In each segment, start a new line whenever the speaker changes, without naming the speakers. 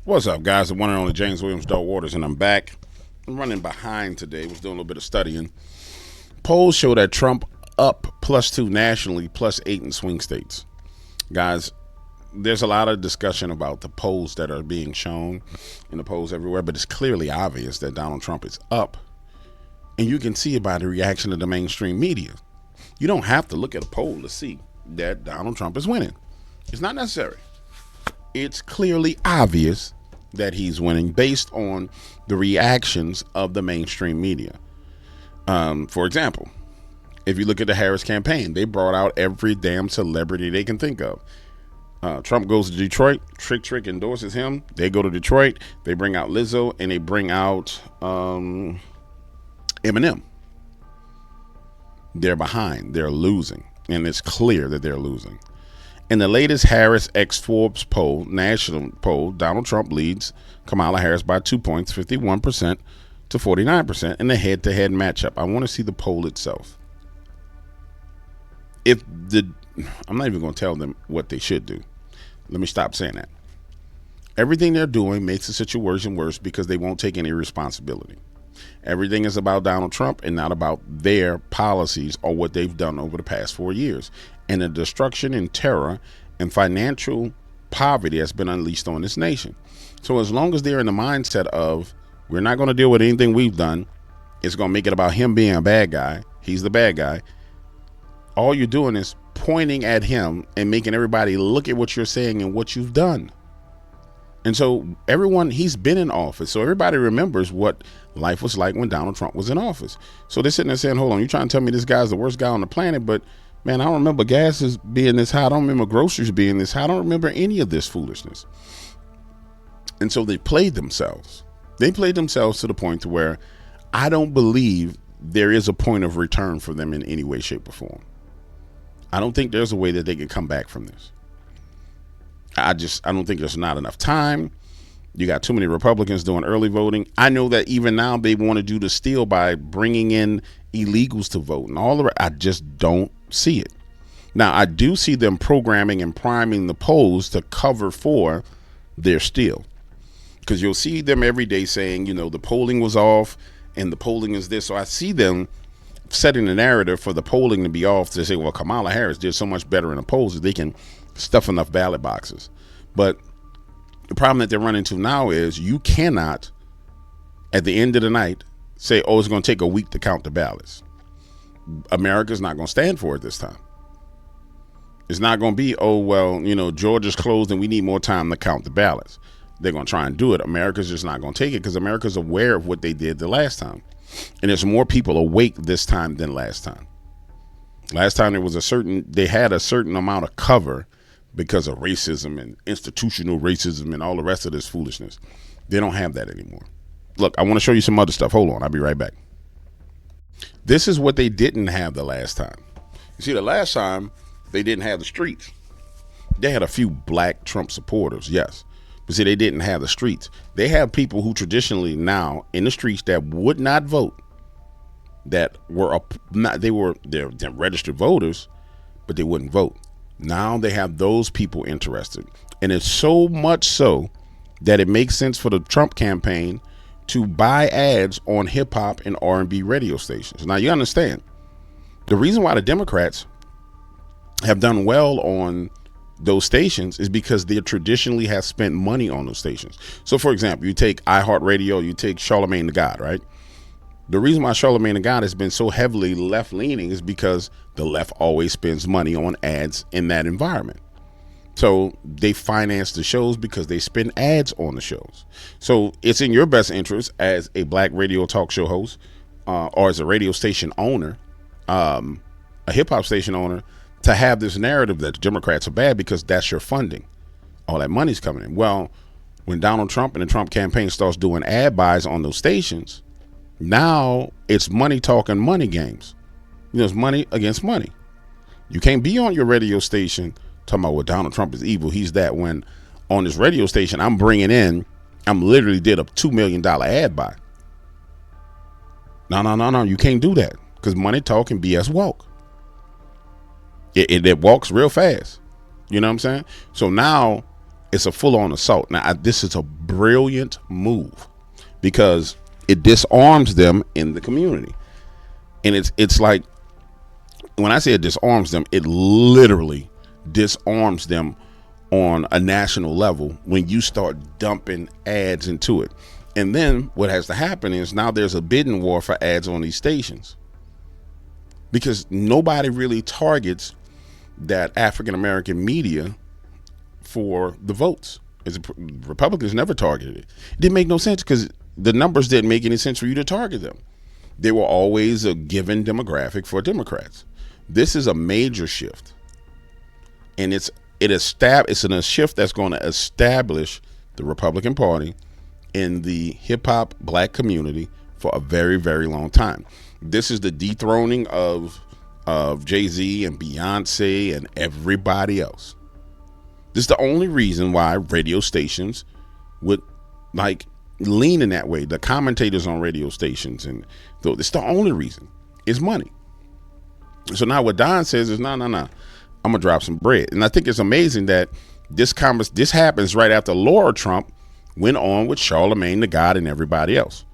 What's up, guys? The one and only James Williams, Dark Waters, and I'm back. I'm running behind today. Was doing a little bit of studying. Polls show that Trump up +2 nationally, +8 in swing states. Guys, there's a lot of discussion about the polls that are being shown in the polls everywhere, but it's clearly obvious that Donald Trump is up. And you can see it by the reaction of the mainstream media. You don't have to look at a poll to see that Donald Trump is winning. It's not necessary. It's clearly obvious that he's winning based on the reactions of the mainstream media. For example, if you look at the Harris campaign, they brought out every damn celebrity they can think of. Trump goes to Detroit. Trick endorses him. They go to Detroit. They bring out Lizzo and they bring out Eminem. They're behind. They're losing. And it's clear that they're losing. In the latest Harris x Forbes poll, national poll, Donald Trump leads Kamala Harris by 2 points, 51% to 49% in the head-to-head matchup. I want to see the poll itself. I'm not even going to tell them what they should do. Let me stop saying that. Everything they're doing makes the situation worse because they won't take any responsibility. Everything is about Donald Trump and not about their policies or what they've done over the past 4 years. And the destruction and terror and financial poverty has been unleashed on this nation. So as long as they're in the mindset of, we're not going to deal with anything we've done, it's going to make it about him being a bad guy, he's the bad guy, all you're doing is pointing at him and making everybody look at what you're saying and what you've done. And so he's been in office. So everybody remembers what life was like when Donald Trump was in office. So they're sitting there saying, hold on, you're trying to tell me this guy's the worst guy on the planet, but man, I don't remember gas being this high. I don't remember groceries being this high. I don't remember any of this foolishness. And so they played themselves. They played themselves to the point to where I don't believe there is a point of return for them in any way, shape, or form. I don't think there's a way that they can come back from this. I don't think there's not enough time. You got too many Republicans doing early voting. I know that even now they want to do the steal by bringing in illegals to vote and all the rest. I just don't see it. Now, I do see them programming and priming the polls to cover for their steal, because you'll see them every day saying, the polling was off and the polling is this. So I see them setting the narrative for the polling to be off to say, well, Kamala Harris did so much better in the polls that they can stuff enough ballot boxes. But the problem that they're running into now is you cannot, at the end of the night, say, oh, it's going to take a week to count the ballots. America's not going to stand for it this time. It's not going to be, oh, well, Georgia's closed and we need more time to count the ballots. They're going to try and do it. America's just not going to take it because America's aware of what they did the last time. And there's more people awake this time than last time. Last time they had a certain amount of cover because of racism and institutional racism and all the rest of this foolishness. They don't have that anymore. Look, I want to show you some other stuff. Hold on. I'll be right back. This is what they didn't have the last time. You see, the last time they didn't have the streets. They had a few black Trump supporters, yes. But see, they didn't have the streets. They have people who traditionally now in the streets that would not vote, that were they're registered voters, but they wouldn't vote. Now they have those people interested. And it's so much so that it makes sense for the Trump campaign to buy ads on hip hop and R&B radio stations. Now you understand the reason why the Democrats have done well on those stations is because they traditionally have spent money on those stations. So for example, you take iHeartRadio, you take Charlemagne the God, right? The reason why Charlemagne the God has been so heavily left leaning is because the left always spends money on ads in that environment. So they finance the shows because they spend ads on the shows. So it's in your best interest as a black radio talk show host or as a radio station owner, a hip hop station owner, to have this narrative that the Democrats are bad because that's your funding. All that money's coming in. Well, when Donald Trump and the Trump campaign starts doing ad buys on those stations, now it's money talking money games. It's money against money. You can't be on your radio station talking about, well, Donald Trump is evil, he's that, when on this radio station I'm literally did a $2 million ad buy. No, you can't do that because money talk and BS walk. It walks real fast. You know what I'm saying? So now It's a full-on assault. Now, this is a brilliant move because it disarms them in the community. And it's like, when I say it disarms them, it literally disarms them on a national level when you start dumping ads into it. And then what has to happen is now there's a bidding war for ads on these stations because nobody really targets that African-American media for the votes. Republicans never targeted it. It didn't make no sense because the numbers didn't make any sense for you to target them. They were always a given demographic for Democrats. This is a major shift, and it's a shift that's going to establish the Republican Party in the hip-hop black community for a very, very long time. This is the dethroning of Jay-Z and Beyonce and everybody else. This is the only reason why radio stations would lean in that way. The commentators on radio stations, and it's the only reason. It's money. So now what Don says is, no, I'm gonna drop some bread. And I think it's amazing that this happens right after Laura Trump went on with Charlemagne the God and everybody else.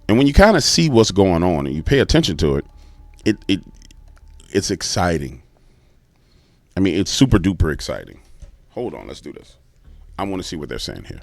And when you kind of see what's going on and you pay attention to it, it's exciting. I mean, it's super duper exciting. Hold on, let's do this. I want to see what they're saying here.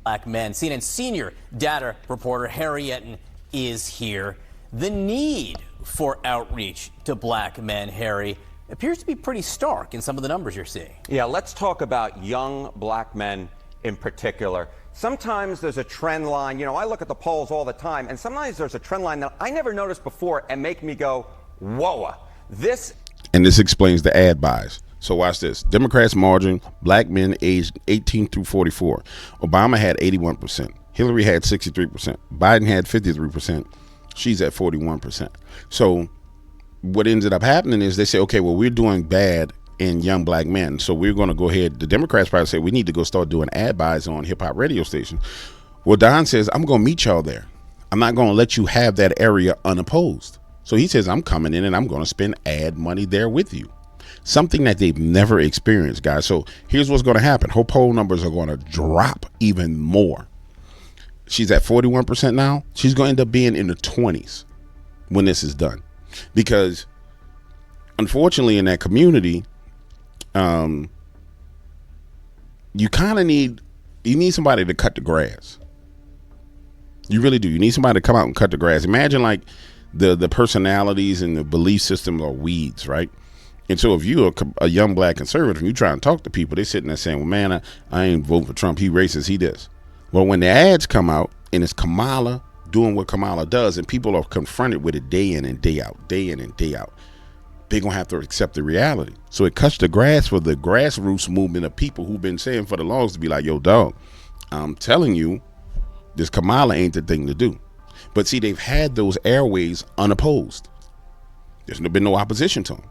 Black men. CNN senior data reporter Harry Etten is here. The need for outreach to black men, Harry, appears to be pretty stark in some of the numbers you're seeing.
Yeah, let's talk about young black men in particular. Sometimes there's a trend line. I look at the polls all the time, and sometimes there's a trend line that I never noticed before and make me go, whoa. This
explains the ad buys. So watch this. Democrats margin black men aged 18 through 44. Obama had 81%. Hillary had 63%. Biden had 53%. She's at 41%. So what ended up happening is they say, okay, well, we're doing bad in young black men. So we're going to go ahead. The Democrats probably say we need to go start doing ad buys on hip hop radio stations. Well, Don says, I'm going to meet y'all there. I'm not going to let you have that area unopposed. So he says, I'm coming in and I'm going to spend ad money there with you. Something that they've never experienced, guys. So here's what's going to happen. Her poll numbers are going to drop even more. She's at 41% now. She's going to end up being in the 20s when this is done. Because unfortunately in that community, you kind of need somebody to cut the grass. You really do. You need somebody to come out and cut the grass. Imagine like the personalities and the belief systems are weeds, right? And so if you're a young black conservative and you try and talk to people, they're sitting there saying, well, man, I ain't voting for Trump. He racist. He this. Well, when the ads come out and it's Kamala doing what Kamala does and people are confronted with it day in and day out, they're going to have to accept the reality. So it cuts the grass for the grassroots movement of people who've been saying for the longest to be like, yo, dog, I'm telling you, this Kamala ain't the thing to do. But see, they've had those airways unopposed. There's been no opposition to them.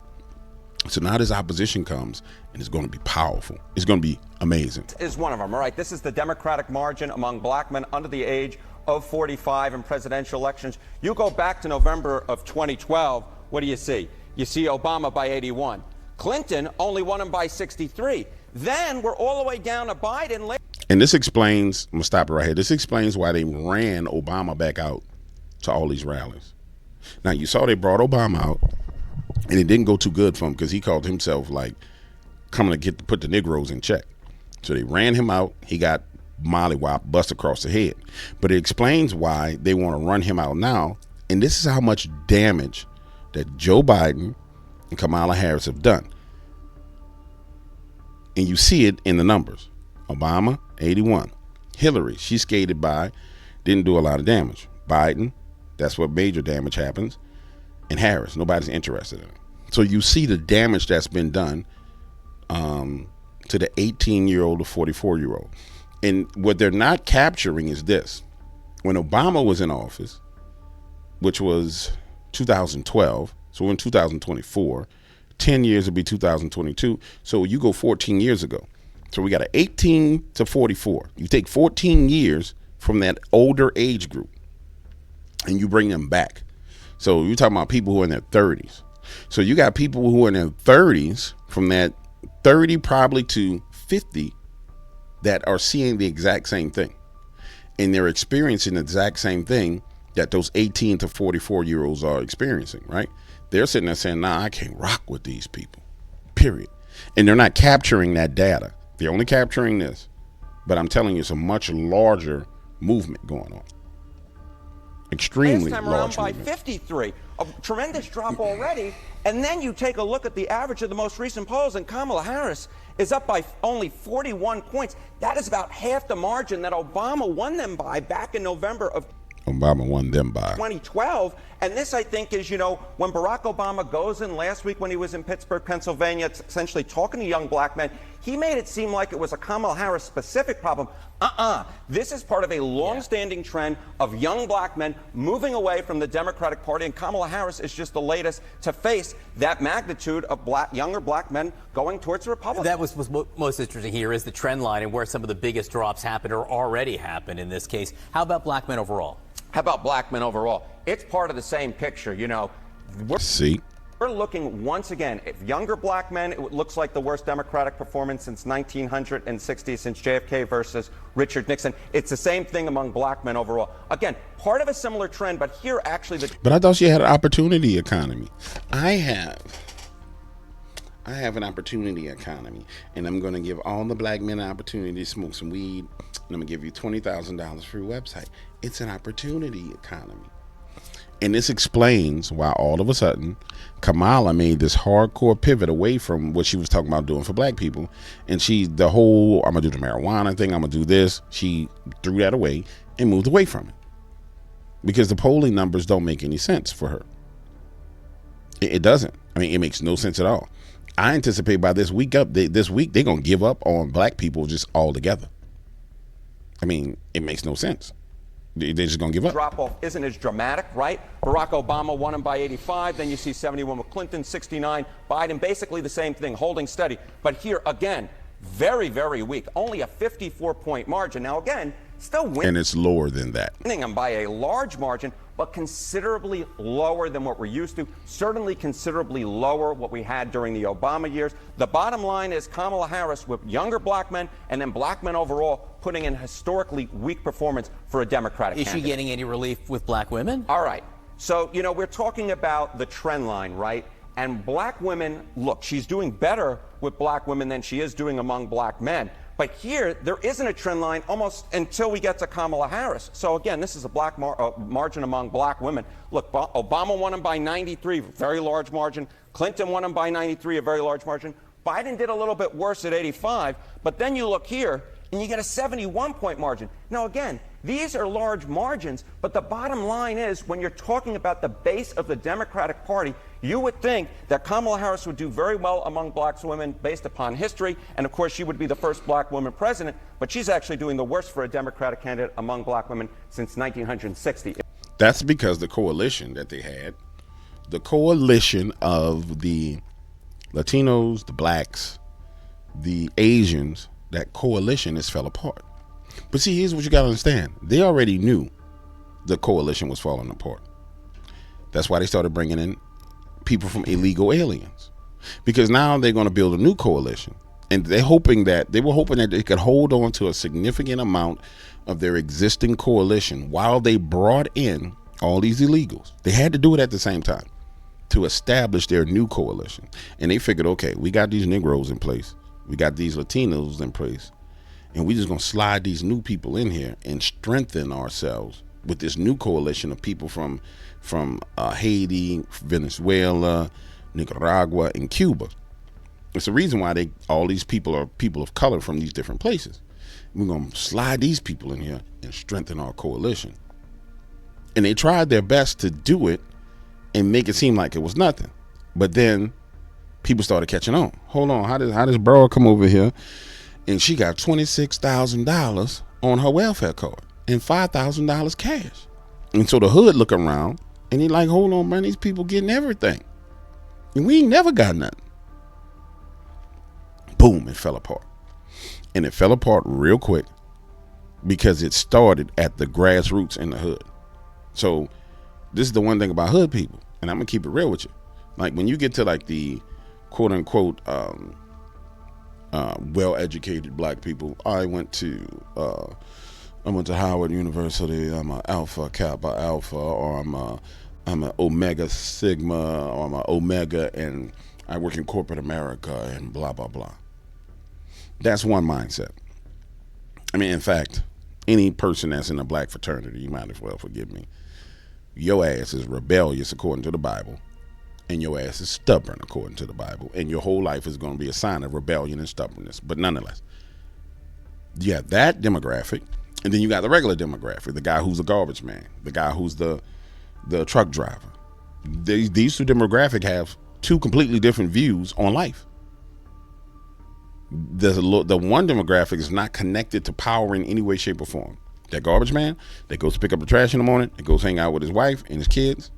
So now this opposition comes and it's going to be powerful. It's going to be amazing.
Is one of them, all right? This is the Democratic margin among black men under the age of 45 in presidential elections. You go back to November of 2012, what do you see? You see Obama by 81. Clinton only won him by 63. Then we're all the way down to Biden.
And this explains, I'm going to stop it right here. This explains why they ran Obama back out to all these rallies. Now, you saw they brought Obama out, and it didn't go too good for him because he called himself like coming to put the Negroes in check. So they ran him out. He got mollywopped, bust across the head. But it explains why they want to run him out now. And this is how much damage that Joe Biden and Kamala Harris have done. And you see it in the numbers. Obama, 81. Hillary, she skated by, didn't do a lot of damage. Biden, that's what major damage happens. And Harris, nobody's interested in it. So you see the damage that's been done to the 18-year-old to 44-year-old. And what they're not capturing is this. When Obama was in office, which was 2012, so we're in 2024, 10 years will be 2022. So you go 14 years ago. So we got an 18 to 44. You take 14 years from that older age group and you bring them back. So you're talking about people who are in their 30s. So you got people who are in their 30s from that 30 probably to 50 that are seeing the exact same thing. And they're experiencing the exact same thing that those 18 to 44-year-olds are experiencing, right? They're sitting there saying, nah, I can't rock with these people, period. And they're not capturing that data. They're only capturing this. But I'm telling you, it's a much larger movement going on. Extremely
last time
large
around by
movement.
53, a tremendous drop already. And then you take a look at the average of the most recent polls, and Kamala Harris is up by only 41 points. That is about half the margin that Obama won them by back in November of
Obama won them by
2012. And this, I think, is, you know, when Barack Obama goes in last week when he was in Pittsburgh, Pennsylvania, essentially talking to young black men, he made it seem like it was a Kamala Harris specific problem. This is part of a long-standing trend of young black men moving away from the Democratic Party, and Kamala Harris is just the latest to face that magnitude of younger black men going towards the Republicans.
That was most interesting here is the trend line and where some of the biggest drops happened or already happened in this case. How about black men overall?
How about black men overall? It's part of the same picture, you know. We're looking once again, if younger black men, it looks like the worst Democratic performance since 1960, since JFK versus Richard Nixon. It's the same thing among black men overall. Again, part of a similar trend, but here actually
But I thought she had an opportunity economy. I have an opportunity economy, and I'm going to give all the black men an opportunity to smoke some weed, and I'm going to give you $20,000 for your website. It's an opportunity economy. And this explains why all of a sudden Kamala made this hardcore pivot away from what she was talking about doing for black people. And I'm going to do the marijuana thing, I'm going to do this. She threw that away and moved away from it. Because the polling numbers don't make any sense for her. It doesn't. I mean, it makes no sense at all. I anticipate by this week they're going to give up on black people just altogether. I mean, it makes no sense. They're just going to give up.
Drop off isn't as dramatic, right? Barack Obama won him by 85. Then you see 71 with Clinton, 69. Biden, basically the same thing, holding steady. But here, again, very, very weak. Only a 54-point margin. Now, again, still winning.
And it's lower than that.
Winning them by a large margin, but considerably lower than what we're used to. Certainly considerably lower what we had during the Obama years. The bottom line is Kamala Harris with younger black men and then black men overall putting in historically weak performance for a Democratic candidate.
Is she getting any relief with black women?
All right. So, you know, we're talking about the trend line, right? And black women, look, she's doing better with black women than she is doing among black men. But here, there isn't a trend line almost until we get to Kamala Harris. So again, this is a black margin among black women. Look, Obama won him by 93, very large margin. Clinton won him by 93, a very large margin. Biden did a little bit worse at 85. But then you look here, and you get a 71-point margin. Now, again, these are large margins, but the bottom line is when you're talking about the base of the Democratic Party, you would think that Kamala Harris would do very well among black women based upon history, and of course she would be the first black woman president, but she's actually doing the worst for a Democratic candidate among black women since 1960.
That's because the coalition that they had, the coalition of the Latinos, the blacks, the Asians, that coalition has fell apart. But see, here's what you got to understand. They already knew the coalition was falling apart. That's why they started bringing in people from illegal aliens, because now they're going to build a new coalition, and they were hoping that they could hold on to a significant amount of their existing coalition while they brought in all these illegals. They had to do it at the same time to establish their new coalition. And they figured, okay, we got these Negroes in place, we got these Latinos in place, and we're just going to slide these new people in here and strengthen ourselves with this new coalition of people from Haiti, Venezuela, Nicaragua, and Cuba. It's the reason why all these people are people of color from these different places. We're going to slide these people in here and strengthen our coalition. And they tried their best to do it and make it seem like it was nothing. But then people started catching on. Hold on, how does Burrow come over here and she got $26,000 on her welfare card and $5,000 cash? And so the hood look around and he like, hold on, man, these people getting everything. And we ain't never got nothing. Boom, it fell apart. And it fell apart real quick because it started at the grassroots in the hood. So this is the one thing about hood people, and I'm gonna keep it real with you. Like when you get to like the quote unquote well-educated black people. I went to Howard University. I'm a Alpha Kappa Alpha, or I'm a Omega Sigma, or I'm a Omega, and I work in corporate America, and blah blah blah. That's one mindset. I mean, in fact, any person that's in a black fraternity, you might as well forgive me. Your ass is rebellious according to the Bible, and your ass is stubborn according to the Bible, and your whole life is going to be a sign of rebellion and stubbornness. But nonetheless, you have that demographic, and then you got the regular demographic, the guy who's a garbage man, the guy who's the truck driver. These two demographics have two completely different views on life. The one demographic is not connected to power in any way, shape, or form. That garbage man that goes to pick up the trash in the morning, that goes hang out with his wife and his kids,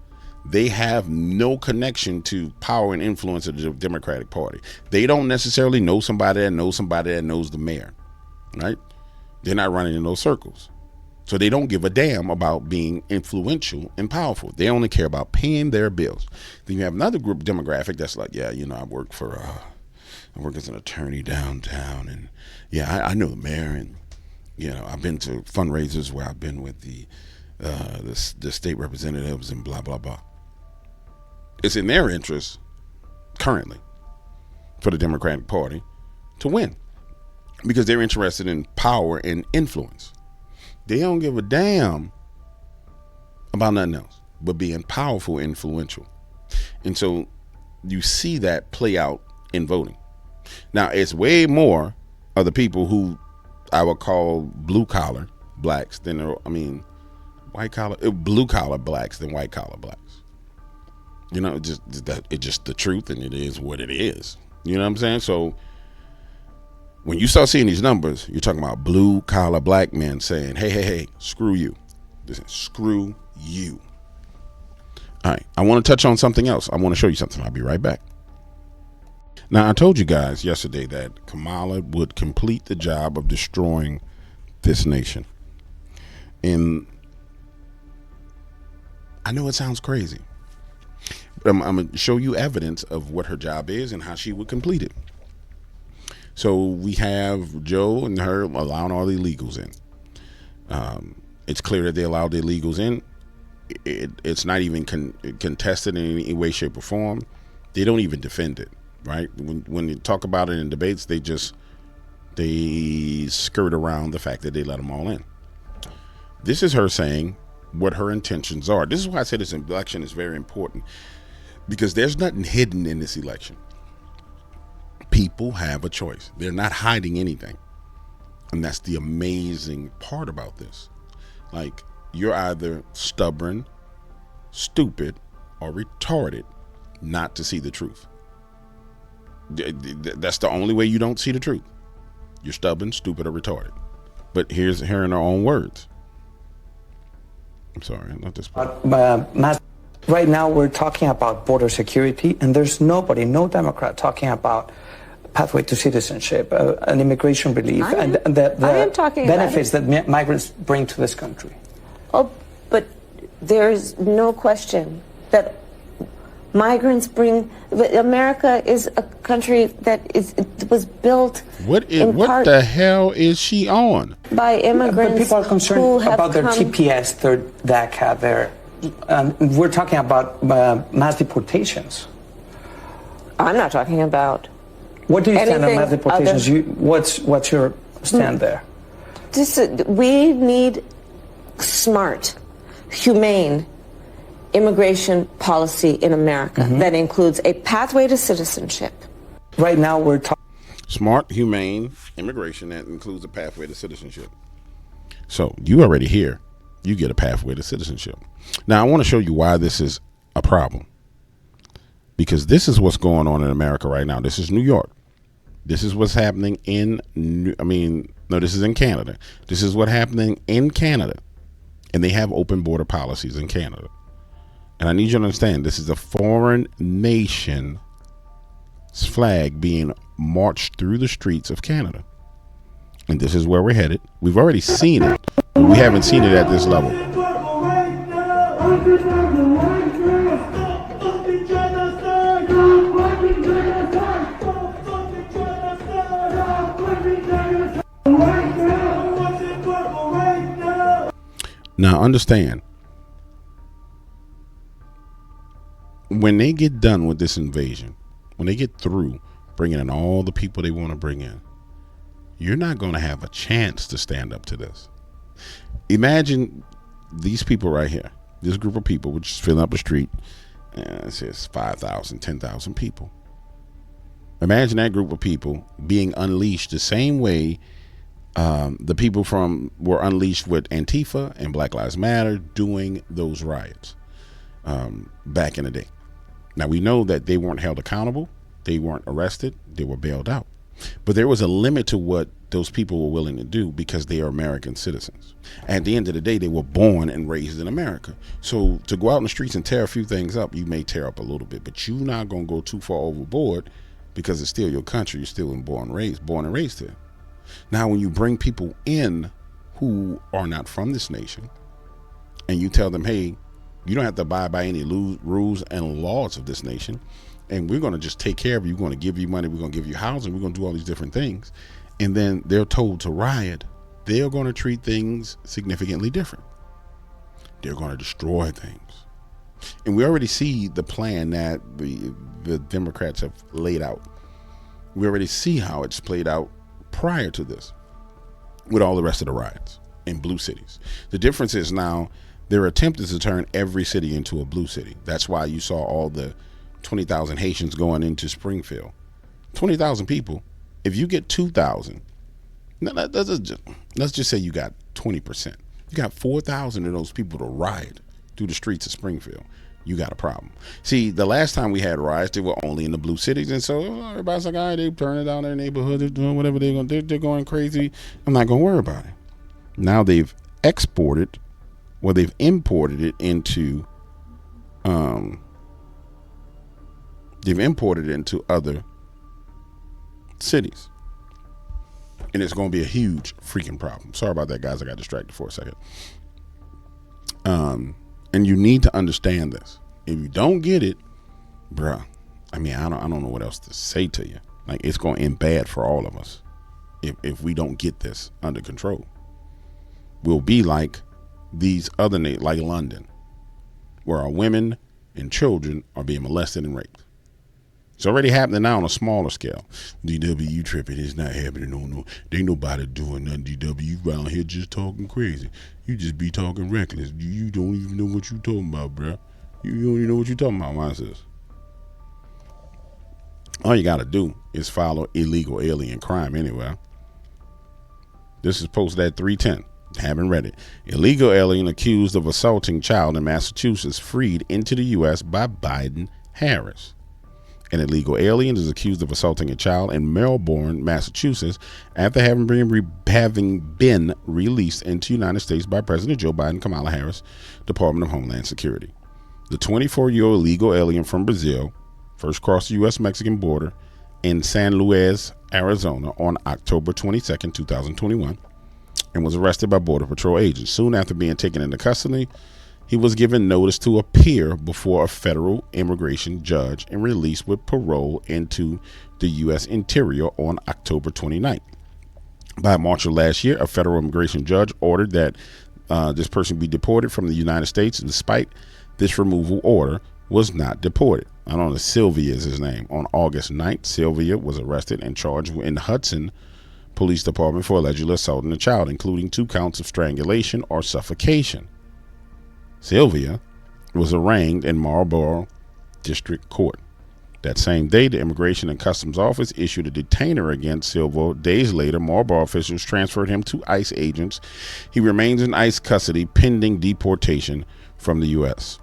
they have no connection to power and influence of the Democratic Party. They don't necessarily know somebody that knows the mayor, right? They're not running in those circles. So they don't give a damn about being influential and powerful. They only care about paying their bills. Then you have another group demographic that's like, yeah, I work as an attorney downtown, and yeah, I know the mayor, and I've been to fundraisers where I've been with the state representatives and blah blah blah. It's in their interest currently for the Democratic Party to win because they're interested in power and influence. They don't give a damn about nothing else but being powerful, influential. And so you see that play out in voting. Now, it's way more of the people who I would call blue collar blacks than blue collar blacks than white collar blacks. It's just the truth, and it is what it is. You know what I'm saying? So when you start seeing these numbers, you're talking about blue collar black men saying, hey, screw you. Listen, screw you. All right, I want to touch on something else. I want to show you something. I'll be right back. Now, I told you guys yesterday that Kamala would complete the job of destroying this nation. And I know it sounds crazy, but I'm going to show you evidence of what her job is and how she would complete it. So we have Joe and her allowing all the illegals in. It's clear that they allowed the illegals in. It's not even contested in any way, shape, or form. They don't even defend it. Right? When you talk about it in debates, they skirt around the fact that they let them all in. This is her saying what her intentions are. This is why I say this election is very important, because there's nothing hidden in this election. People have a choice. They're not hiding anything. And that's the amazing part about this. Like, you're either stubborn, stupid, or retarded not to see the truth. That's the only way you don't see the truth. You're stubborn, stupid, or retarded. But here's her in her own words. I'm sorry, not this part.
Right now we're talking about border security, and there's no Democrat talking about pathway to citizenship, an immigration relief, and the benefits that migrants bring to this country.
Oh, but there's no question that migrants bring. America is a country that was built.
What the hell is she on?
By immigrants.
But people are concerned about their TPS, their DACA, we're talking about mass deportations.
I'm not talking about.
What do you stand on mass deportations? What's your stand there?
We need smart, humane immigration policy in America that includes a pathway to citizenship.
Right now we're talking
smart, humane immigration that includes a pathway to citizenship. So you already here. You get a pathway to citizenship. Now I want to show you why this is a problem. Because this is what's going on in America right now. This is New York. This is what's happening this is in Canada. This is what's happening in Canada. And they have open border policies in Canada. And I need you to understand, this is a foreign nation's flag being marched through the streets of Canada. And this is where we're headed. We've already seen it, but we haven't seen it at this level. Now understand, when they get done with this invasion, when they get through bringing in all the people they want to bring in, you're not going to have a chance to stand up to this. Imagine these people right here, this group of people, which is filling up the street, it says 5,000, 10,000 people. Imagine that group of people being unleashed the same way the people were unleashed with Antifa and Black Lives Matter doing those riots back in the day. Now, we know that they weren't held accountable. They weren't arrested. They were bailed out. But there was a limit to what those people were willing to do because they are American citizens. At the end of the day, they were born and raised in America. So to go out in the streets and tear a few things up, you may tear up a little bit, but you're not going to go too far overboard because it's still your country. You're still born and raised here. Now, when you bring people in who are not from this nation and you tell them, hey, you don't have to abide by any rules and laws of this nation, and we're going to just take care of you. We're going to give you money. We're going to give you housing. We're going to do all these different things. And then they're told to riot. They're going to treat things significantly different. They're going to destroy things. And we already see the plan that the Democrats have laid out. We already see how it's played out prior to this with all the rest of the riots in blue cities. The difference is now their attempt is to turn every city into a blue city. That's why you saw all the 20,000 Haitians going into Springfield. 20,000 people. If you get 2,000, let's just say you got 20%. You got 4,000 of those people to riot through the streets of Springfield. You got a problem. See, the last time we had riots, they were only in the blue cities, and so everybody's like, all right, they're turning down their neighborhood, they're doing whatever they're going to do, they're going crazy. I'm not going to worry about it. Now they've imported it into other cities, and it's going to be a huge freaking problem. Sorry about that, guys. I got distracted for a second. And you need to understand this. If you don't get it, bruh, I mean, I don't know what else to say to you. Like, it's going to end bad for all of us if we don't get this under control. We'll be like these other like London, where our women and children are being molested and raped. It's already happening now on a smaller scale. DW, you tripping. It's not happening. No. There ain't nobody doing nothing, DW. You around here just talking crazy. You just be talking reckless. You don't even know what you talking about, bro. You don't even know what you talking about, mine says. All you got to do is follow illegal alien crime anywhere. This is posted at 3:10. Haven't read it. Illegal alien accused of assaulting child in Massachusetts freed into the U.S. by Biden-Harris. An illegal alien is accused of assaulting a child in Melbourne, Massachusetts, after having been released into the United States by President Joe Biden, Kamala Harris, Department of Homeland Security. The 24-year-old illegal alien from Brazil first crossed the U.S.-Mexican border in San Luis, Arizona on October 22nd, 2021, and was arrested by Border Patrol agents. Soon after being taken into custody, he was given notice to appear before a federal immigration judge and released with parole into the U.S. Interior on October 29th. By March of last year, a federal immigration judge ordered that this person be deported from the United States. Despite this removal order, was not deported. I don't know, Sylvia is his name. On August 9th, Sylvia was arrested and charged in Hudson Police Department for allegedly assaulting a child, including 2 counts of strangulation or suffocation. Sylvia was arraigned in Marlborough District Court. That same day, the Immigration and Customs Office issued a detainer against Silva. Days later, Marlborough officials transferred him to ICE agents. He remains in ICE custody pending deportation from the U.S.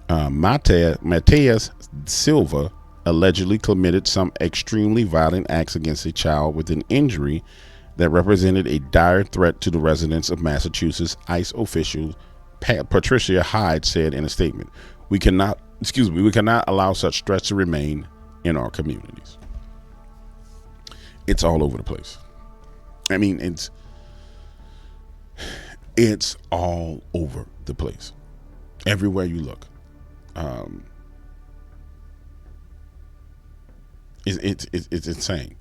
Mateus Silva allegedly committed some extremely violent acts against a child with an injury that represented a dire threat to the residents of Massachusetts. ICE official Patricia Hyde said in a statement, we cannot allow such threats to remain in our communities. It's all over the place. I mean, it's all over the place. Everywhere you look. It's insane.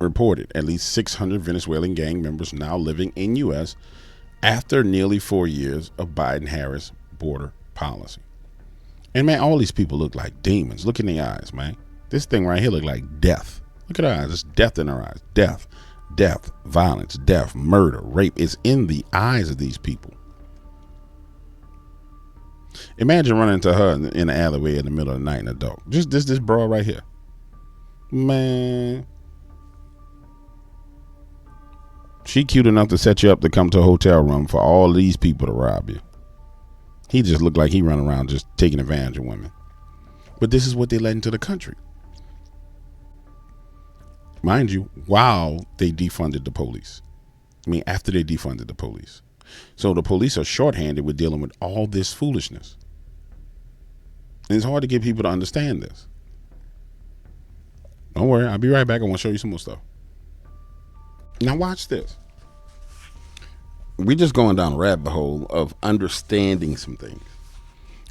reported at least 600 Venezuelan gang members now living in U.S. after nearly 4 years of Biden-Harris border policy. And man, all these people look like demons. Look in the eyes, man. This thing right here look like death. Look at her eyes. There's death in her eyes. Death, violence, death, murder, rape is in the eyes of these people. Imagine running into her in the alleyway in the middle of the night in the dark. Just this broad right here. Man. She cute enough to set you up to come to a hotel room for all these people to rob you. He just looked like he run around just taking advantage of women. But this is what they let into the country. Mind you, while they defunded the police. I mean, after they defunded the police. So the police are shorthanded with dealing with all this foolishness. And it's hard to get people to understand this. Don't worry, I'll be right back. I want to show you some more stuff. Now watch this. We're just going down a rabbit hole of understanding some things.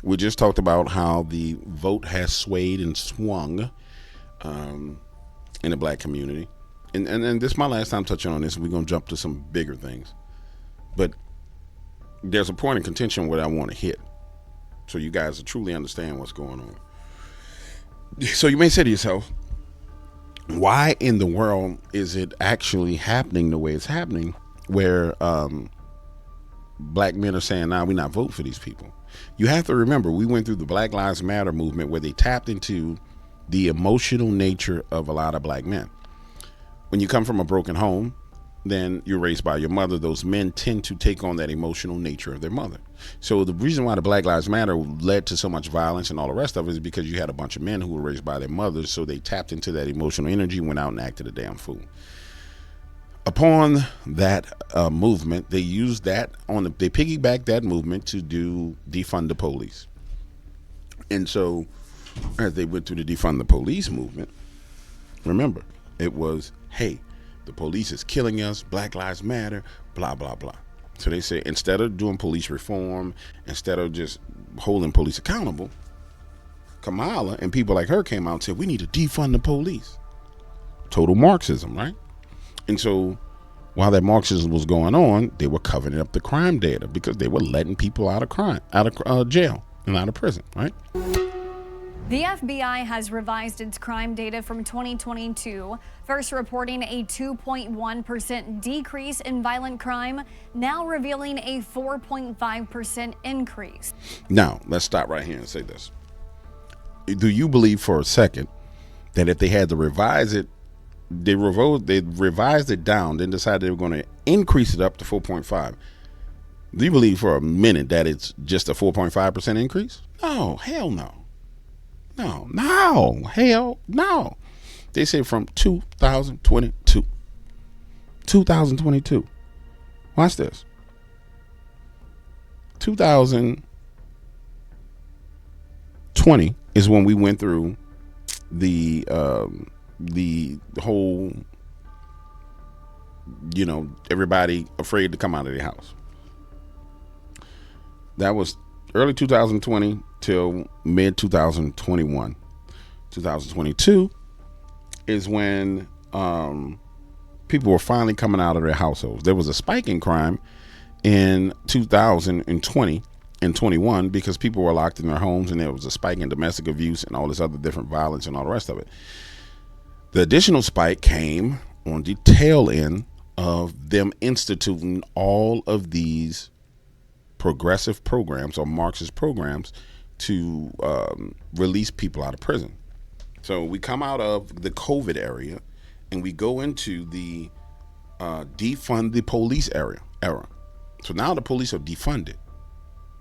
We just talked about how the vote has swayed and swung in the black community. And this is my last time touching on this. We're going to jump to some bigger things. But there's a point of contention where I want to hit, so you guys will truly understand what's going on. So you may say to yourself, why in the world is it actually happening the way it's happening, where black men are saying, nah, we're not voting for these people? You have to remember, we went through the Black Lives Matter movement where they tapped into the emotional nature of a lot of black men. When you come from a broken home, then you're raised by your mother. Those men tend to take on that emotional nature of their mother. So the reason why the Black Lives Matter led to so much violence and all the rest of it is because you had a bunch of men who were raised by their mothers, so they tapped into that emotional energy, went out and acted a damn fool. Upon that movement, they used that they piggybacked that movement to defund the police. And so as they went through the defund the police movement, remember, it was, hey, the police is killing us, Black Lives Matter, blah, blah, blah. So they say, instead of doing police reform, instead of just holding police accountable, Kamala and people like her came out and said, we need to defund the police. Total Marxism, right? And so while that Marxism was going on, they were covering up the crime data because they were letting people out of jail and out of prison, right?
The FBI has revised its crime data from 2022, first reporting a 2.1% decrease in violent crime, now revealing a 4.5% increase. Now,
let's stop right here and say this. Do you believe for a second that if they had to revise it, they revised it down, then decided they were going to increase it up to 4.5? Do you believe for a minute that it's just a 4.5% increase? No, hell no. No, hell no. They say from 2022. Watch this. 2020 is when we went through the whole, everybody afraid to come out of their house. That was early 2020 till mid 2021. 2022 is when people were finally coming out of their households. There was a spike in crime in 2020 and 21 because people were locked in their homes, and there was a spike in domestic abuse and all this other different violence and all the rest of it. The additional spike came on the tail end of them instituting all of these progressive programs or Marxist programs to release people out of prison. So we come out of the COVID area and we go into the defund the police era. So now the police are defunded,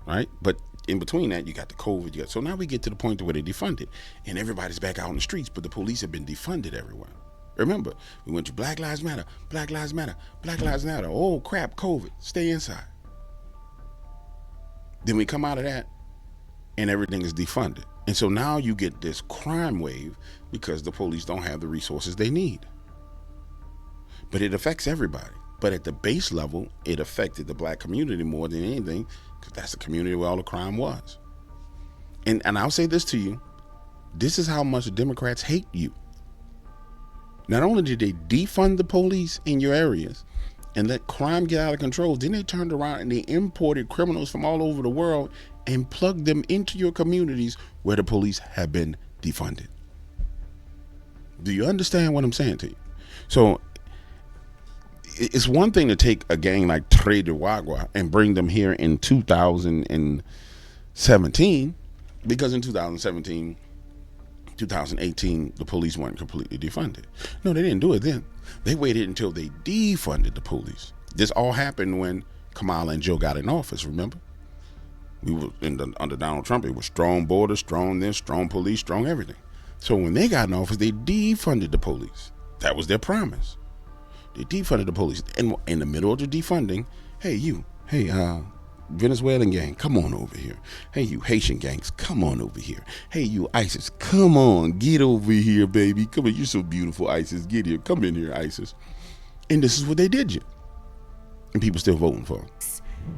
right? But in between that, you got the COVID. So now we get to the point where they defunded and everybody's back out in the streets, but the police have been defunded everywhere. Remember, we went to Black Lives Matter, Black Lives Matter, Black Lives Matter. Oh crap, COVID, stay inside. Then we come out of that and everything is defunded. And so now you get this crime wave because the police don't have the resources they need. But it affects everybody. But at the base level, it affected the black community more than anything because that's the community where all the crime was. And I'll say this to you. This is how much Democrats hate you. Not only did they defund the police in your areas and let crime get out of control, then they turned around and they imported criminals from all over the world and plugged them into your communities where the police have been defunded. Do you understand what I'm saying to you? So it's one thing to take a gang like Tres de Guagua and bring them here in 2017, because in 2017, 2018, the police weren't completely defunded. No, they didn't do it then. They waited until they defunded the police. This all happened when Kamala and Joe got in office, remember? We were under Donald Trump, it was strong borders, strong this, strong police, strong everything. So when they got in office, they defunded the police. That was their promise. They defunded the police. And in the middle of the defunding, hey, Venezuelan gang, come on over here. Hey, you Haitian gangs, come on over here. Hey, you ISIS, come on, get over here, baby. Come on, you're so beautiful, ISIS. Get here, come in here, ISIS. And this is what they did you. And people still voting for them.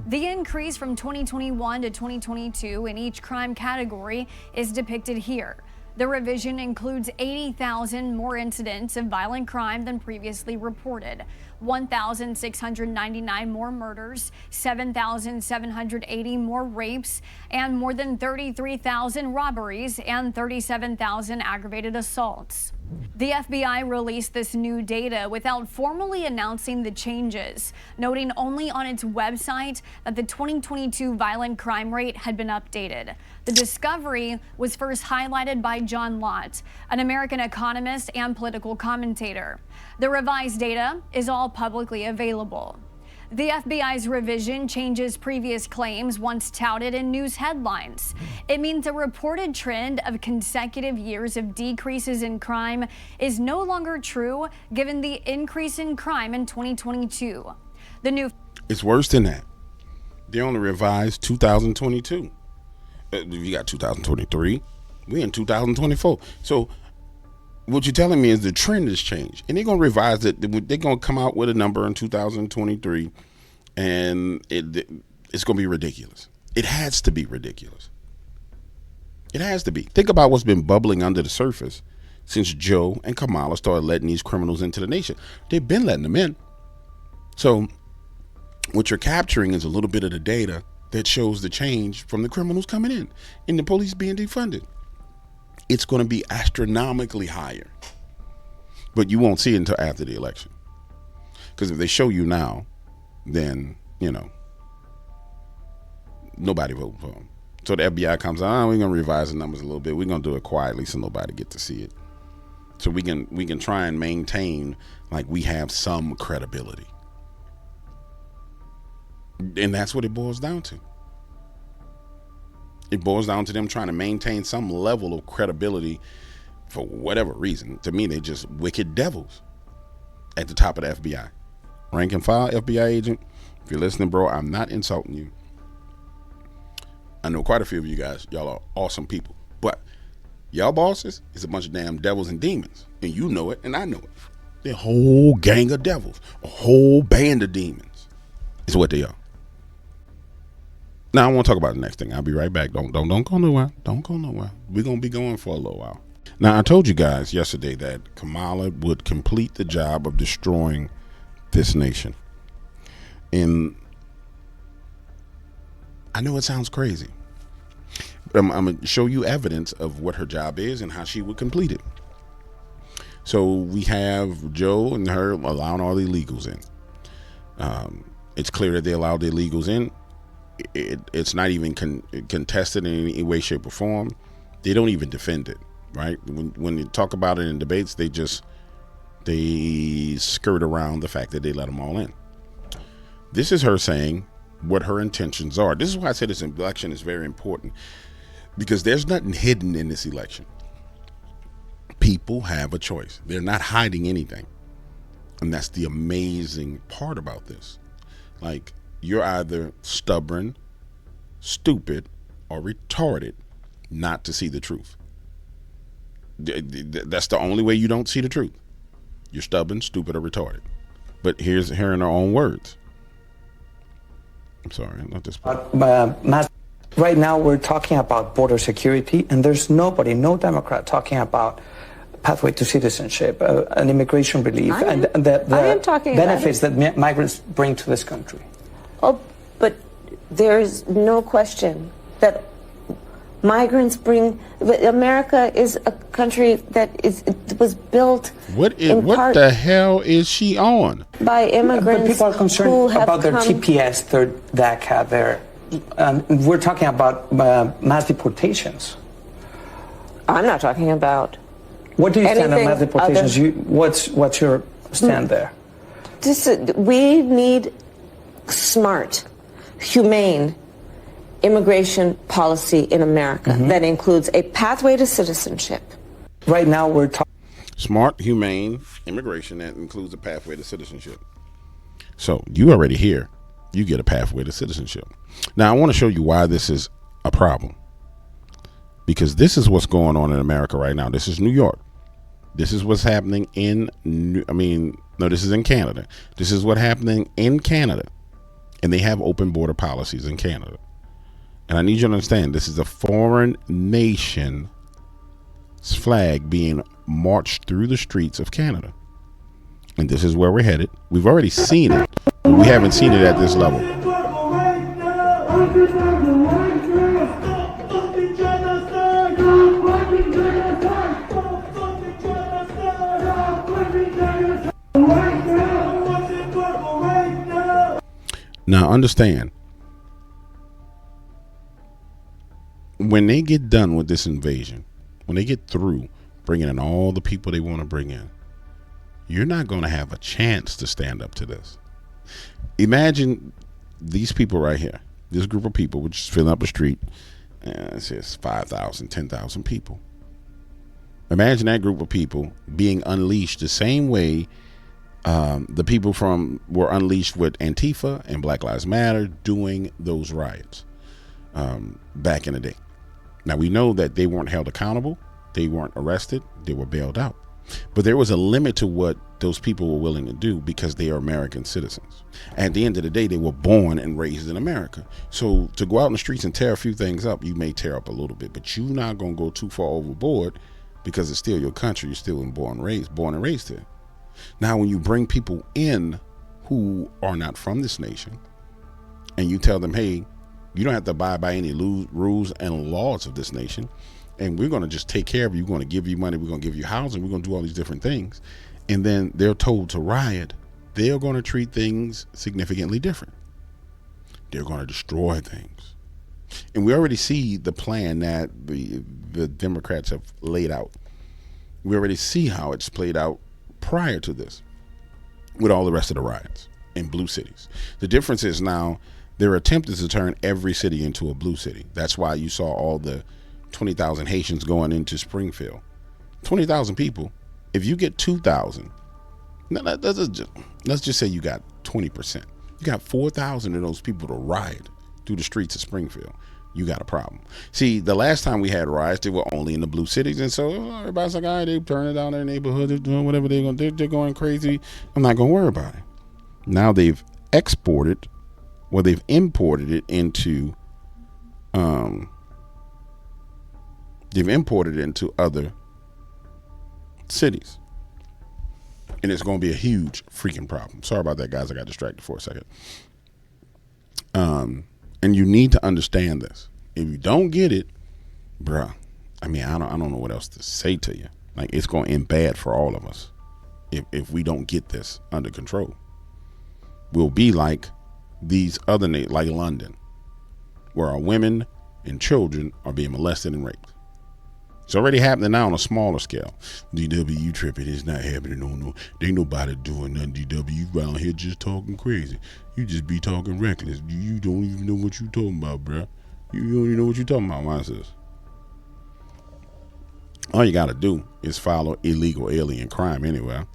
The increase from 2021 to 2022 in each crime category is depicted here. The revision includes 80,000 more incidents of violent crime than previously reported, 1,699 more murders, 7,780 more rapes, and more than 33,000 robberies and 37,000 aggravated assaults. The FBI released this new data without formally announcing the changes, noting only on its website that the 2022 violent crime rate had been updated. The discovery was first highlighted by John Lott, an American economist and political commentator. The revised data is all publicly available. The FBI's revision changes previous claims once touted in news headlines. It means a reported trend of consecutive years of decreases in crime is no longer true, given the increase in crime in 2022.
It's worse than that. They only revised 2022. You got 2023. We're in 2024. So what you're telling me is the trend has changed, and they're going to revise it. They're going to come out with a number in 2023, and it's going to be ridiculous. It has to be ridiculous. It has to be. Think about what's been bubbling under the surface since Joe and Kamala started letting these criminals into the nation. They've been letting them in. So what you're capturing is a little bit of the data that shows the change from the criminals coming in and the police being defunded. It's going to be astronomically higher, but you won't see it until after the election. Because if they show you now, then, nobody voting for them. So the FBI comes out, we're going to revise the numbers a little bit. We're going to do it quietly so nobody get to see it. So we can try and maintain like we have some credibility. And that's what it boils down to. It boils down to them trying to maintain some level of credibility for whatever reason. To me, they're just wicked devils at the top of the FBI. Rank and file FBI agent, if you're listening, bro, I'm not insulting you. I know quite a few of you guys, y'all are awesome people. But y'all bosses is a bunch of damn devils and demons. And you know it, and I know it. They're a whole gang of devils, a whole band of demons is what they are. Now I want to talk about the next thing. I'll be right back. Don't go nowhere. Don't go nowhere. We're going to be going for a little while. Now, I told you guys yesterday that Kamala would complete the job of destroying this nation. And I know it sounds crazy, but I'm going to show you evidence of what her job is and how she would complete it. So we have Joe and her allowing all the illegals in. It's clear that they allowed the illegals in. It's not even contested in any way, shape, or form. They don't even defend it, right? When they talk about it in debates, they skirt around the fact that they let them all in. This is her saying what her intentions are. This is why I say this election is very important, because there's nothing hidden in this election. People have a choice. They're not hiding anything. And that's the amazing part about this. Like, you're either stubborn, stupid, or retarded not to see the truth. That's the only way you don't see the truth. You're stubborn, stupid, or retarded. But here's her in her own words. I'm sorry, not this part.
Right now we're talking about border security, and there's no Democrat talking about pathway to citizenship, an immigration relief, and the benefits that migrants bring to this country.
Oh, but there's no question that migrants bring. America is a country that was built.
What the hell is she on?
By immigrants.
But people are concerned about their TPS, their DACA, we're talking about mass deportations.
I'm not talking about.
What do you stand on mass deportations? What's your stand there?
We need smart, humane immigration policy in America that includes a pathway to citizenship.
Right now we're talking
smart, humane immigration that includes a pathway to citizenship. So you already here, you get a pathway to citizenship. Now I want to show you why this is a problem. Because this is what's going on in America right now. This is New York. This is what's happening this is in Canada. This is what's happening in Canada. And they have open border policies in Canada. And I need you to understand, this is a foreign nation's flag being marched through the streets of Canada. And this is where we're headed. We've already seen it, but we haven't seen it at this level. Now understand, when they get done with this invasion, when they get through bringing in all the people they want to bring in, you're not going to have a chance to stand up to this. Imagine these people right here, this group of people, which is filling up the street, it says 5,000, 10,000 people. Imagine that group of people being unleashed the same way the people were unleashed with Antifa and Black Lives Matter doing those riots back in the day. Now we know that they weren't held accountable, they weren't arrested, they were bailed out. But there was a limit to what those people were willing to do because they are American citizens. At the end of the day, they were born and raised in America. So to go out in the streets and tear a few things up, you may tear up a little bit, but you're not going to go too far overboard because it's still your country. You're still born and raised here. Now, when you bring people in who are not from this nation and you tell them, hey, you don't have to abide by any rules and laws of this nation, and we're going to just take care of you. We're going to give you money. We're going to give you housing. We're going to do all these different things. And then they're told to riot. They're going to treat things significantly different. They're going to destroy things. And we already see the plan that the Democrats have laid out. We already see how it's played out prior to this with all the rest of the riots in blue cities. The difference is now they're attempting to turn every city into a blue city. That's why you saw all the 20,000 Haitians going into Springfield. 20,000 people. If you get 2,000, let's just say you got 20%. You got 4,000 of those people to riot through the streets of Springfield. You got a problem. See, the last time we had riots, they were only in the blue cities, and so everybody's like, all right, they're turning down their neighborhood, they're doing whatever they're going crazy. I'm not going to worry about it. Now they've imported it into other cities. And it's going to be a huge freaking problem. Sorry about that, guys. I got distracted for a second. And you need to understand this. If you don't get it, bruh, I don't know what else to say to you. Like, it's going to end bad for all of us if we don't get this under control. We'll be like these other like London, where our women and children are being molested and raped. It's already happening now on a smaller scale. DW, you tripping. It's not happening. No. There ain't nobody doing nothing, DW. You around here just talking crazy. You just be talking reckless. You don't even know what you talking about, bruh. You don't even know what you talking about, mine says. All you got to do is follow illegal alien crime anywhere.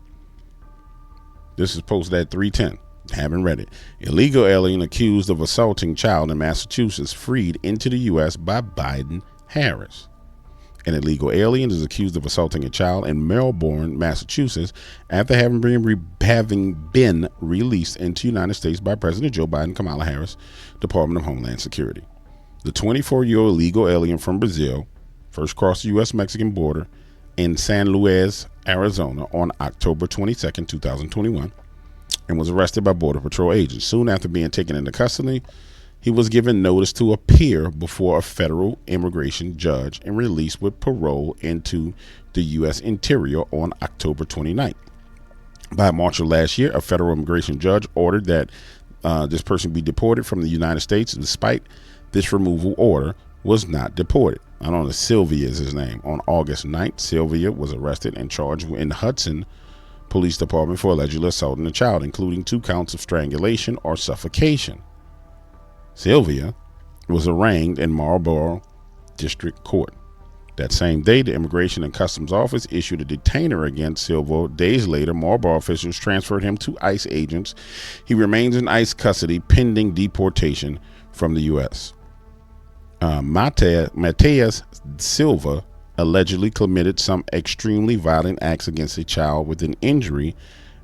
This is posted at 3:10. Haven't read it. Illegal alien accused of assaulting child in Massachusetts freed into the U.S. by Biden-Harris. An illegal alien is accused of assaulting a child in Melbourne, Massachusetts, after having been released into the United States by President Joe Biden, Kamala Harris, Department of Homeland Security. The 24-year-old illegal alien from Brazil first crossed the U.S.-Mexican border in San Luis, Arizona on October 22nd, 2021, and was arrested by Border Patrol agents. Soon after being taken into custody, he was given notice to appear before a federal immigration judge and released with parole into the U.S. Interior on October 29th. By March of last year, a federal immigration judge ordered that this person be deported from the United States. Despite this removal order, was not deported. I don't know, Sylvia is his name. On August 9th, Sylvia was arrested and charged in Hudson Police Department for allegedly assaulting a child, including 2 counts of strangulation or suffocation. Sylvia was arraigned in Marlborough District Court. That same day, the Immigration and Customs Office issued a detainer against Silva. Days later, Marlborough officials transferred him to ICE agents. He remains in ICE custody pending deportation from the U.S. Mateus Silva allegedly committed some extremely violent acts against a child with an injury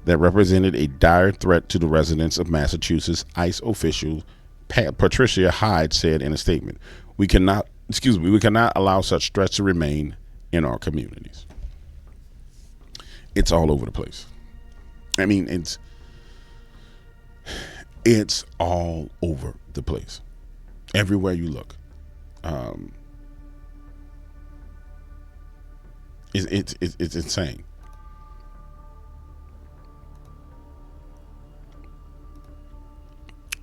that represented a dire threat to the residents of Massachusetts. ICE official Patricia Hyde said in a statement, we cannot allow such threats to remain in our communities. It's all over the place. I mean, it's all over the place. Everywhere you look. It's insane.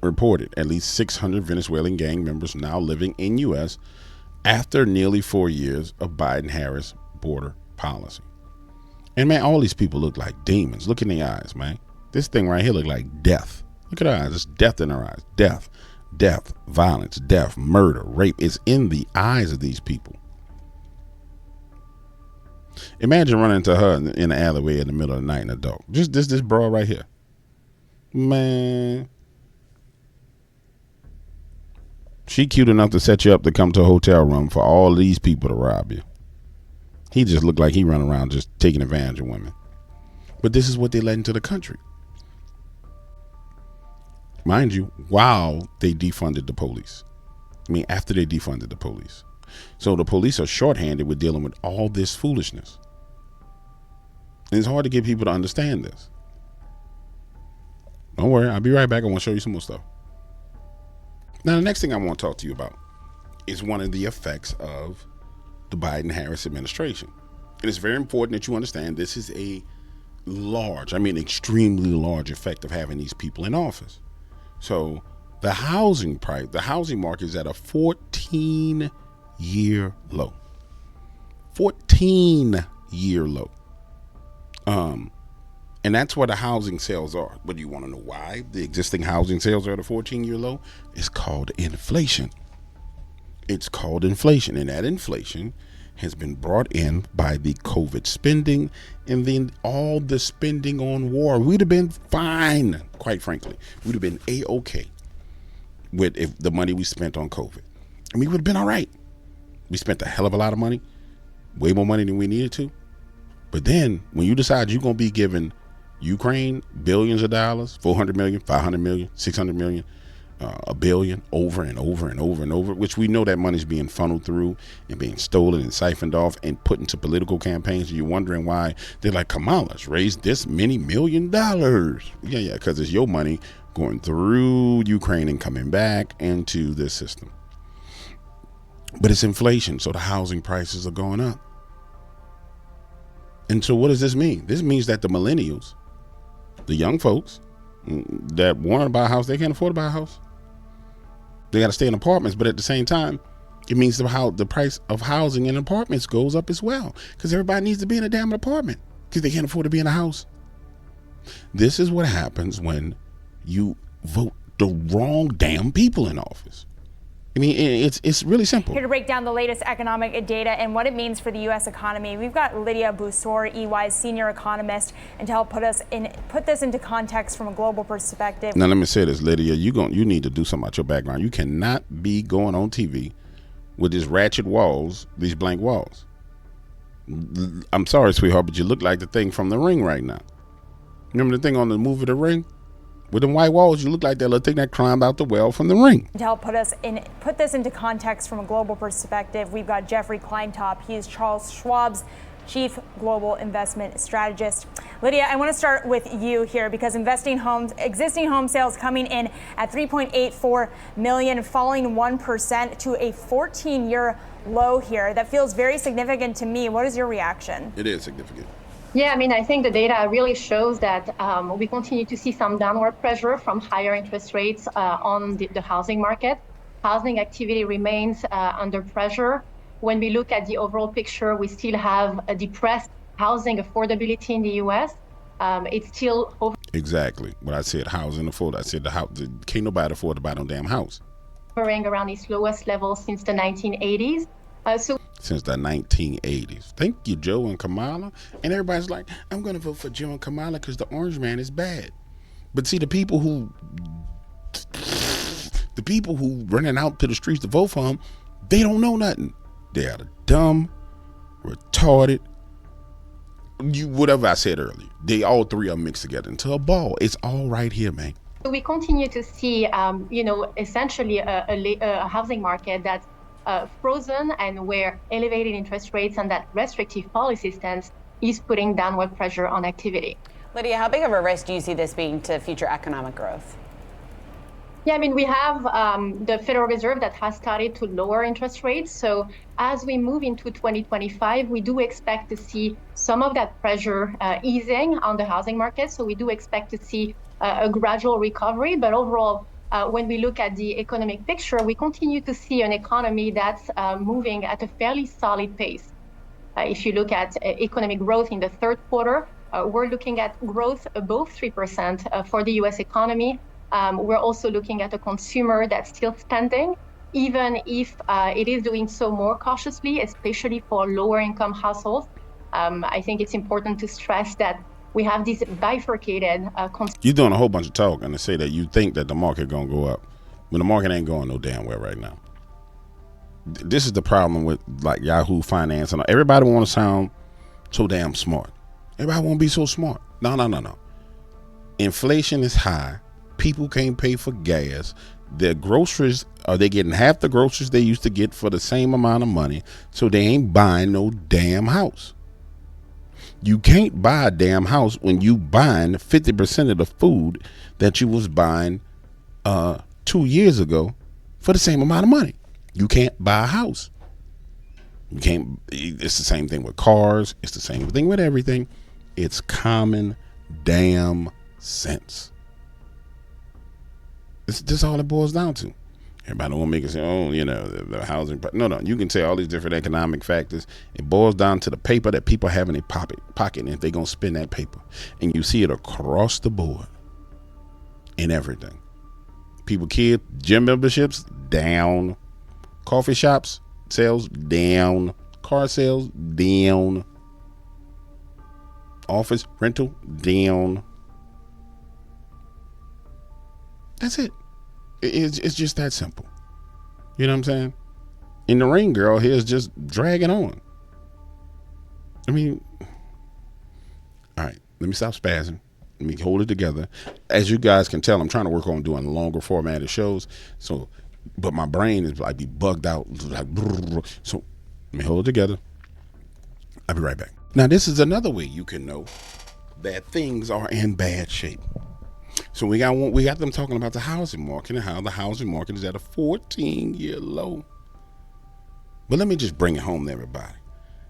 Reported at least 600 Venezuelan gang members now living in U.S. after nearly 4 years of Biden-Harris border policy. And man, all these people look like demons. Look in their eyes, man. This thing right here look like death. Look at her eyes. There's death in her eyes. Death, violence, death, murder, rape is in the eyes of these people. Imagine running into her in the alleyway in the middle of the night in the dark. Just this broad right here. Man. She cute enough to set you up to come to a hotel room for all these people to rob you. He just looked like he run around just taking advantage of women. But this is what they let into the country. Mind you, while they defunded the police. I mean, after they defunded the police. So the police are shorthanded with dealing with all this foolishness. And it's hard to get people to understand this. Don't worry, I'll be right back. I want to show you some more stuff. Now, the next thing I want to talk to you about is one of the effects of the Biden-Harris administration. And it's very important that you understand this is a large, I mean extremely large effect of having these people in office. So the housing market is at a 14-year low. 14-year low. And that's what the housing sales are. But do you want to know why the existing housing sales are at a 14-year low? It's called inflation. It's called inflation. And that inflation has been brought in by the COVID spending and then all the spending on war. We'd have been fine, quite frankly. We'd have been A-okay with if the money we spent on COVID. I mean, we would have been all right. We spent a hell of a lot of money, way more money than we needed to. But then when you decide you're going to be giving Ukraine billions of dollars, 400 million, 500 million, 600 million, a billion over and over and over and over, which we know that money's being funneled through and being stolen and siphoned off and put into political campaigns. And you're wondering why they're like, Kamala's raised this many $1 million. Yeah, because it's your money going through Ukraine and coming back into this system. But it's inflation, so the housing prices are going up. And so what does this mean? This means that the millennials, the young folks that want to buy a house, they can't afford to buy a house. They got to stay in apartments, but at the same time, it means the price of housing in apartments goes up as well because everybody needs to be in a damn apartment because they can't afford to be in a house. This is what happens when you vote the wrong damn people in office. I mean, it's really simple.
Here to break down the latest economic data and what it means for the U.S. economy, we've got Lydia Bussour, EY's senior economist, and to help put this into context from a global perspective. Now,
let me say this, Lydia. You need to do something about your background. You cannot be going on TV with these ratchet walls, these blank walls. I'm sorry, sweetheart, but you look like the thing from The Ring right now. Remember the thing on the movie The Ring? With them white walls, you look like that little thing that climbed out the well from The Ring.
To help put this into context from a global perspective, we've got Jeffrey Kleintop. He is Charles Schwab's Chief Global Investment Strategist. Lydia, I want to start with you here because existing home sales coming in at 3.84 million, falling 1% to a 14-year low here. That feels very significant to me. What is your reaction?
It is significant.
Yeah, I mean, I think the data really shows that we continue to see some downward pressure from higher interest rates on the housing market. Housing activity remains under pressure. When we look at the overall picture, we still have a depressed housing affordability in the U.S. It's still over.
Exactly what I said. Housing afford. I said can't nobody afford to buy no damn house.
Hovering around its lowest level since the 1980s.
Since the 1980s. Thank you, Joe and Kamala. And everybody's like, I'm going to vote for Joe and Kamala because the orange man is bad. But see, the people who running out to the streets to vote for him, they don't know nothing. They are dumb, retarded, whatever I said earlier. They all three are mixed together into a ball. It's all right here, man.
So we continue to see, essentially a housing market that's frozen and where elevated interest rates and that restrictive policy stance is putting downward pressure on activity.
Lydia, how big of a risk do you see this being to future economic growth?
Yeah, I mean, we have the Federal Reserve that has started to lower interest rates. So as we move into 2025, we do expect to see some of that pressure easing on the housing market. So we do expect to see a gradual recovery. But overall, when we look at the economic picture, we continue to see an economy that's moving at a fairly solid pace. If you look at economic growth in the third quarter, we're looking at growth above 3% for the U.S. economy. We're also looking at a consumer that's still spending, even if it is doing so more cautiously, especially for lower income households. I think it's important to stress that we have this bifurcated.
You're doing a whole bunch of talking to say that you think that the market going to go up when the market ain't going no damn well right now. This is the problem with like Yahoo Finance and everybody want to sound so damn smart. Everybody want to be so smart. No. Inflation is high. People can't pay for gas. Their groceries, are they getting half the groceries they used to get for the same amount of money, so they ain't buying no damn house. You can't buy a damn house when you buying 50% of the food that you was buying 2 years ago for the same amount of money. You can't buy a house. You can't. It's the same thing with cars. It's the same thing with everything. It's common damn sense. This all it boils down to. Everybody don't want to make it say, oh, the housing. No. You can say all these different economic factors. It boils down to the paper that people have in their pocket, and if they're going to spend that paper. And you see it across the board in everything. People kid, gym memberships, down. Coffee shops, sales, down. Car sales, down. Office rental, down. That's it. It's just that simple. You know what I'm saying? And the rain girl here is just dragging on. I mean, all right, let me stop spazzing. Let me hold it together. As you guys can tell, I'm trying to work on doing longer formatted shows. So, but my brain is like be bugged out. Like, so let me hold it together. I'll be right back. Now, this is another way you can know that things are in bad shape. So we got them talking about the housing market and how the housing market is at a 14-year low. But let me just bring it home to everybody.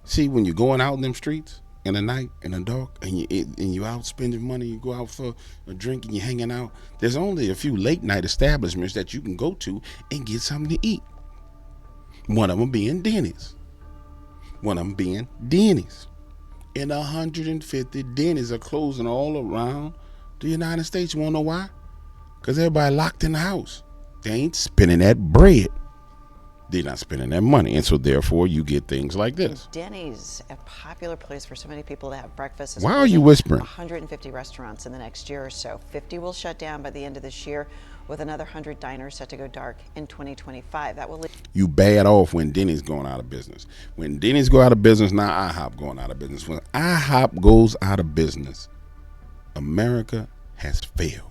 See, when you're going out in them streets in the night, in the dark, and you out spending money, you go out for a drink and you're hanging out, there's only a few late night establishments that you can go to and get something to eat. One of them being Denny's. And 150 Denny's are closing all around the United States. You want to know why? Because everybody locked in the house. They ain't spending that bread. They're not spending that money. And so therefore you get things like this.
Denny's, a popular place for so many people to have breakfast.
Why are you whispering?
150 restaurants in the next year or so. 50 will shut down by the end of this year, with another 100 diners set to go dark in 2025. That will leave.
You bad off when Denny's going out of business. When Denny's go out of business, now IHOP going out of business. When IHOP goes out of business, America has failed.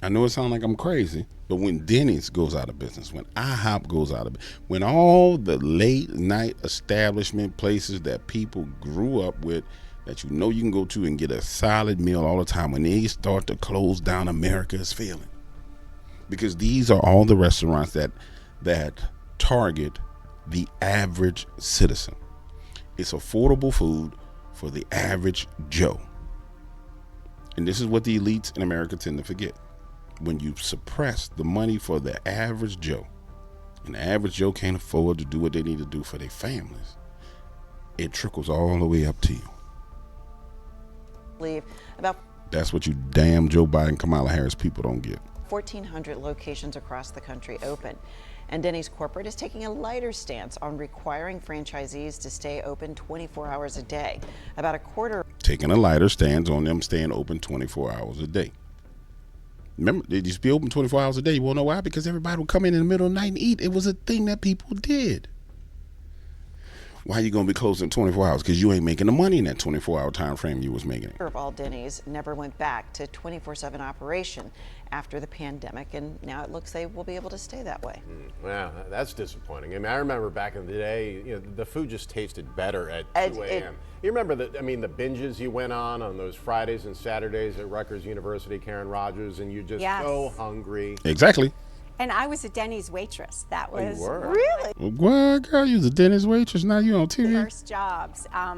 I know it sounds like I'm crazy, but when Denny's goes out of business, when IHOP goes out of business, when all the late night establishment places that people grew up with, that you know you can go to and get a solid meal all the time, when they start to close down, America is failing. Because these are all the restaurants that target the average citizen. It's affordable food for the average Joe. And this is what the elites in America tend to forget. When you suppress the money for the average Joe, and the average Joe can't afford to do what they need to do for their families, it trickles all the way up to you. That's what you damn Joe Biden, Kamala Harris people don't get.
1,400 locations across the country open. And Denny's corporate is taking a lighter stance on requiring franchisees to stay open 24 hours a day. About a quarter.
Taking a lighter stance on them staying open 24 hours a day. Remember, they used to be open 24 hours a day. You want to know why? Because everybody would come in the middle of the night and eat. It was a thing that people did. Why are you going to be closing 24 hours? Because you ain't making the money in that 24-hour time frame you was making it.
Of all Denny's never went back to 24/7 operation after the pandemic, and now it looks they will be able to stay that way.
Wow, that's disappointing. I mean, I remember back in the day, you know, the food just tasted better at 2 a.m. You remember the binges you went on those Fridays and Saturdays at Rutgers University, Karen Rogers, and you're just so hungry.
Exactly.
And I was a Denny's waitress. That was
really. What, girl? You was a Denny's waitress. Now you on TV.
First jobs. I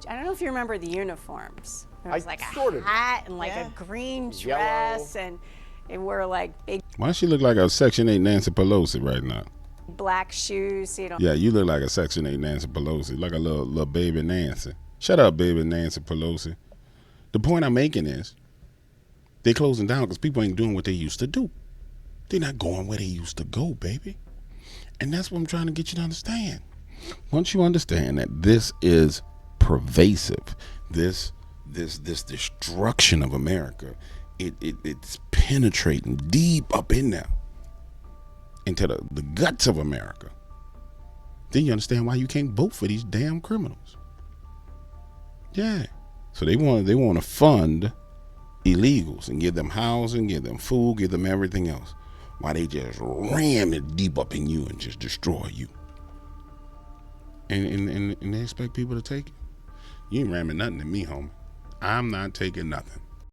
don't know if you remember the uniforms. There was like a hat and like a green dress, and they wore like big.
Why she look like a Section 8 Nancy Pelosi right now?
Black shoes. You know.
Yeah, you look like a Section 8 Nancy Pelosi, like a little baby Nancy. Shut up, baby Nancy Pelosi. The point I'm making is, they closing down because people ain't doing what they used to do. They're not going where they used to go, baby. And that's what I'm trying to get you to understand. Once you understand that this is pervasive, this destruction of America, it's penetrating deep up in there into the guts of America, then you understand why you can't vote for these damn criminals. Yeah. So they want to fund illegals and give them housing, give them food, give them everything else. Why they just ram it deep up in you and just destroy you. And they expect people to take it. You ain't ramming nothing to me, homie. I'm not taking nothing.